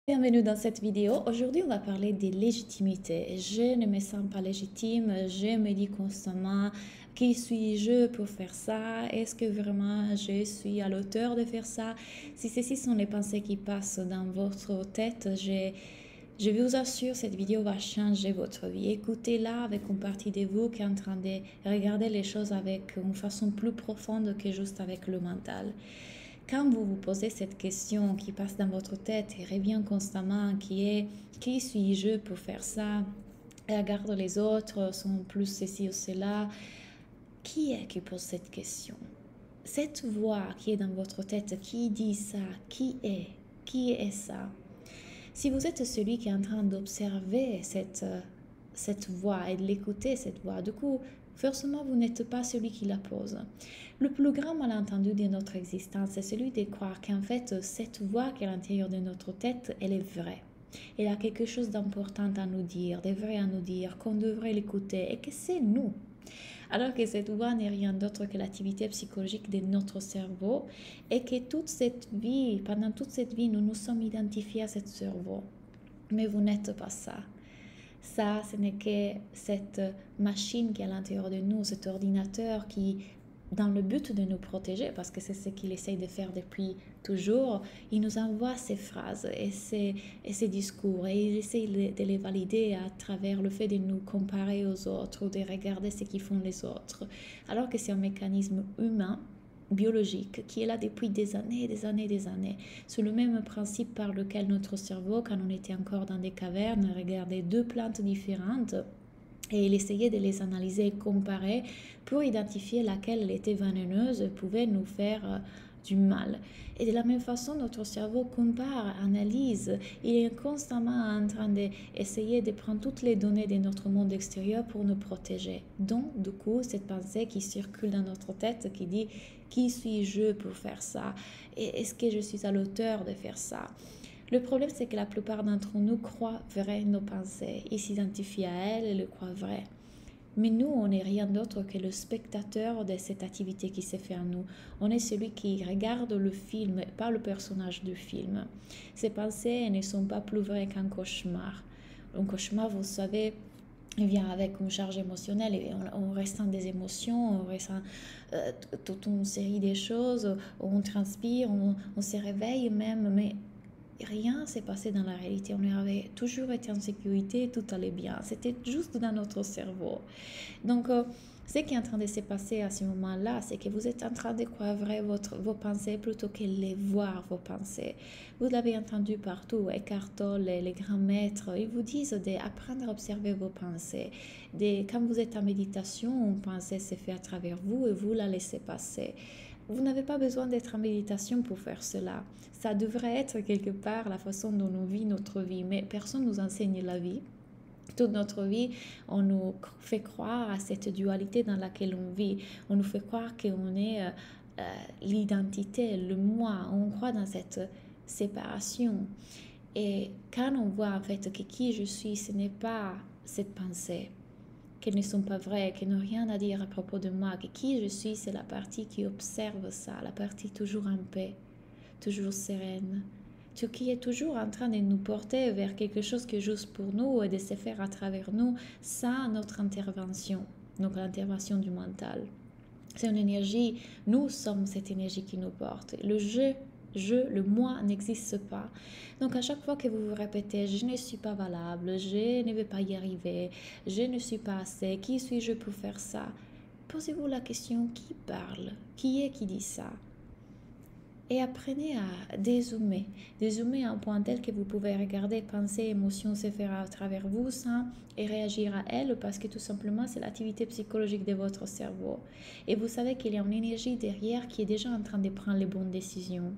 Bienvenue dans cette vidéo. Aujourd'hui, on va parler des légitimités. Je ne me sens pas légitime. Je me dis constamment, qui suis-je pour faire ça? Est-ce que vraiment je suis à l'auteur de faire ça? Si ceci sont les pensées qui passent dans votre tête, je vous assure, cette vidéo va changer votre vie. Écoutez-la avec une partie de vous qui est en train de regarder les choses avec une façon plus profonde que juste avec le mental. Quand vous vous posez cette question qui passe dans votre tête et revient constamment, qui est qui suis-je pour faire ça? Regarde les autres, sont plus ceci ou cela. Qui est qui pose cette question? Cette voix qui est dans votre tête, qui dit ça? Qui est? Qui est ça? Si vous êtes celui qui est en train d'observer cette voix et de l'écouter, cette voix, du coup, forcément, vous n'êtes pas celui qui la pose. Le plus grand malentendu de notre existence, c'est celui de croire qu'en fait, cette voix qui est à l'intérieur de notre tête, elle est vraie. Elle a quelque chose d'important à nous dire, de vrai à nous dire, qu'on devrait l'écouter et que c'est nous. Alors que cette voix n'est rien d'autre que l'activité psychologique de notre cerveau et que toute cette vie, pendant toute cette vie, nous nous sommes identifiés à ce cerveau. Mais vous n'êtes pas ça. Ça, ce n'est que cette machine qui est à l'intérieur de nous, cet ordinateur qui, dans le but de nous protéger, parce que c'est ce qu'il essaye de faire depuis toujours, il nous envoie ces phrases et ces discours et il essaye de les valider à travers le fait de nous comparer aux autres ou de regarder ce qu'ils font les autres. Alors que c'est un mécanisme humain biologique qui est là depuis des années, des années, des années. C'est le même principe par lequel notre cerveau, quand on était encore dans des cavernes, regardait deux plantes différentes et il essayait de les analyser et comparer pour identifier laquelle était vénéneuse et pouvait nous faire du mal. Et de la même façon, notre cerveau compare, analyse, il est constamment en train d'essayer de prendre toutes les données de notre monde extérieur pour nous protéger. Donc, du coup, cette pensée qui circule dans notre tête qui dit qui suis-je pour faire ça? Et est-ce que je suis à l'auteur de faire ça? Le problème, c'est que la plupart d'entre nous croient vraies nos pensées. Ils s'identifient à elles et le croient vrai. Mais nous, on n'est rien d'autre que le spectateur de cette activité qui s'est fait en nous. On est celui qui regarde le film, pas le personnage du film. Ces pensées ne sont pas plus vraies qu'un cauchemar. Un cauchemar, vous savez, il vient avec une charge émotionnelle et on ressent des émotions, on ressent toute une série de choses, on transpire, on se réveille même, mais rien s'est passé dans la réalité. On avait toujours été en sécurité, tout allait bien. C'était juste dans notre cerveau. Donc, ce qui est en train de se passer à ce moment-là, c'est que vous êtes en train de croire vrai vos pensées plutôt que les voir, vos pensées. Vous l'avez entendu partout, Eckhart Tolle, les grands maîtres, ils vous disent d'apprendre à observer vos pensées. Quand vous êtes en méditation, une pensée se fait à travers vous et vous la laissez passer. Vous n'avez pas besoin d'être en méditation pour faire cela. Ça devrait être quelque part la façon dont on vit notre vie, mais personne ne nous enseigne la vie. Toute notre vie, on nous fait croire à cette dualité dans laquelle on vit. On nous fait croire qu'on est l'identité, le moi. On croit dans cette séparation. Et quand on voit en fait que qui je suis, ce n'est pas cette pensée, qu'elles ne sont pas vraies, qu'elles n'ont rien à dire à propos de moi, que qui je suis, c'est la partie qui observe ça, la partie toujours en paix, toujours sereine, qui est toujours en train de nous porter vers quelque chose qui est juste pour nous et de se faire à travers nous sans notre intervention, donc l'intervention du mental. C'est une énergie, nous sommes cette énergie qui nous porte. Le moi n'existe pas. Donc à chaque fois que vous vous répétez, je ne suis pas valable, je ne vais pas y arriver, je ne suis pas assez, qui suis-je pour faire ça? Posez-vous la question, qui parle? Qui est qui dit ça? Et apprenez à dézoomer à un point tel que vous pouvez regarder, penser, émotions se faire à travers vous sans et réagir à elles parce que tout simplement c'est l'activité psychologique de votre cerveau. Et vous savez qu'il y a une énergie derrière qui est déjà en train de prendre les décisions,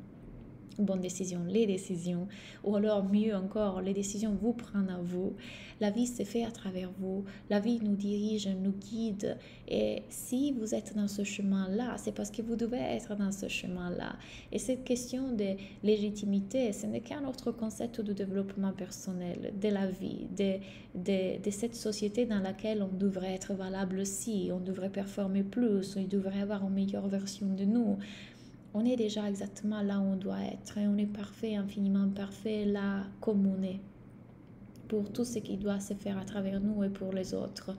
ou alors mieux encore, les décisions vous prennent à vous. La vie se fait à travers vous, la vie nous dirige, nous guide. Et si vous êtes dans ce chemin-là, c'est parce que vous devez être dans ce chemin-là. Et cette question de légitimité, ce n'est qu'un autre concept de développement personnel, de la vie, de cette société dans laquelle on devrait être valable aussi, on devrait performer plus, on devrait avoir une meilleure version de nous. On est déjà exactement là où on doit être et on est parfait, infiniment parfait là comme on est pour tout ce qui doit se faire à travers nous et pour les autres.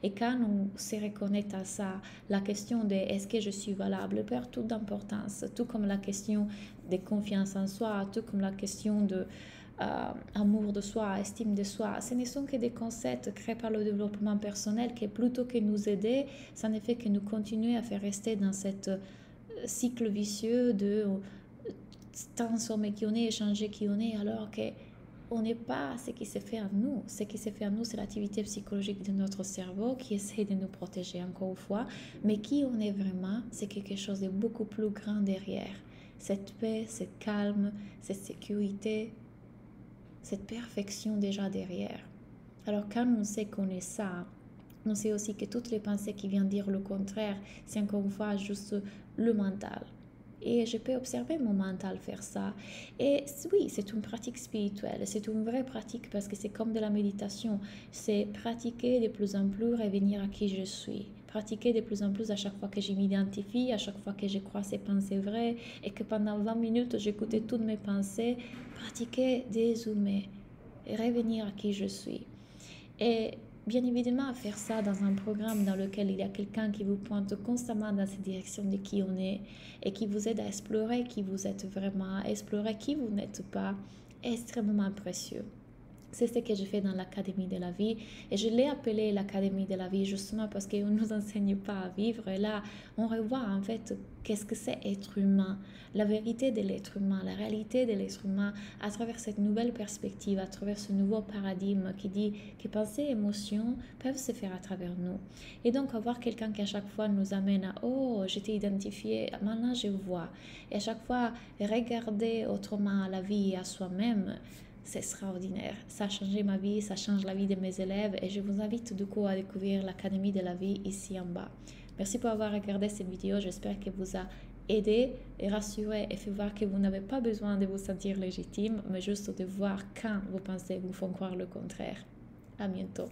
Et quand on se reconnecte à ça, la question de est-ce que je suis valable perd toute d'importance, tout comme la question de confiance en soi, tout comme la question de amour de soi, estime de soi. Ce ne sont que des concepts créés par le développement personnel qui, plutôt que nous aider, ça ne fait que nous continuer à faire rester dans cette cycle vicieux de transformer qui on est, changer qui on est, alors que on n'est pas ce qui se fait en nous. Ce qui se fait en nous, c'est l'activité psychologique de notre cerveau qui essaie de nous protéger encore une fois. Mais qui on est vraiment, c'est quelque chose de beaucoup plus grand derrière. Cette paix, cette calme, cette sécurité, cette perfection déjà derrière. Alors quand on sait qu'on est ça, on sait aussi que toutes les pensées qui viennent dire le contraire, c'est encore une fois juste le mental. Et je peux observer mon mental faire ça. Et oui, c'est une pratique spirituelle, c'est une vraie pratique parce que c'est comme de la méditation. C'est pratiquer de plus en plus, revenir à qui je suis. Pratiquer de plus en plus à chaque fois que je m'identifie, à chaque fois que je crois ces pensées vraies et que pendant 20 minutes j'écoutais toutes mes pensées. Pratiquer, dézoomer et revenir à qui je suis. Et bien évidemment, faire ça dans un programme dans lequel il y a quelqu'un qui vous pointe constamment dans cette direction de qui on est et qui vous aide à explorer qui vous êtes vraiment, à explorer qui vous n'êtes pas, est extrêmement précieux. C'est ce que je fais dans l'Académie de la vie et je l'ai appelé l'Académie de la vie justement parce qu'on ne nous enseigne pas à vivre et là on revoit en fait qu'est-ce que c'est être humain, la vérité de l'être humain, la réalité de l'être humain à travers cette nouvelle perspective, à travers ce nouveau paradigme qui dit que pensées et émotions peuvent se faire à travers nous. Et donc avoir quelqu'un qui à chaque fois nous amène à oh j'étais identifié, maintenant je vois et à chaque fois regarder autrement à la vie et à soi-même. C'est extraordinaire. Ça a changé ma vie, ça change la vie de mes élèves et je vous invite du coup à découvrir l'Académie de la vie ici en bas. Merci pour avoir regardé cette vidéo. J'espère qu'elle vous a aidé et rassuré et fait voir que vous n'avez pas besoin de vous sentir légitime, mais juste de voir quand vos pensées vous font croire le contraire. À bientôt.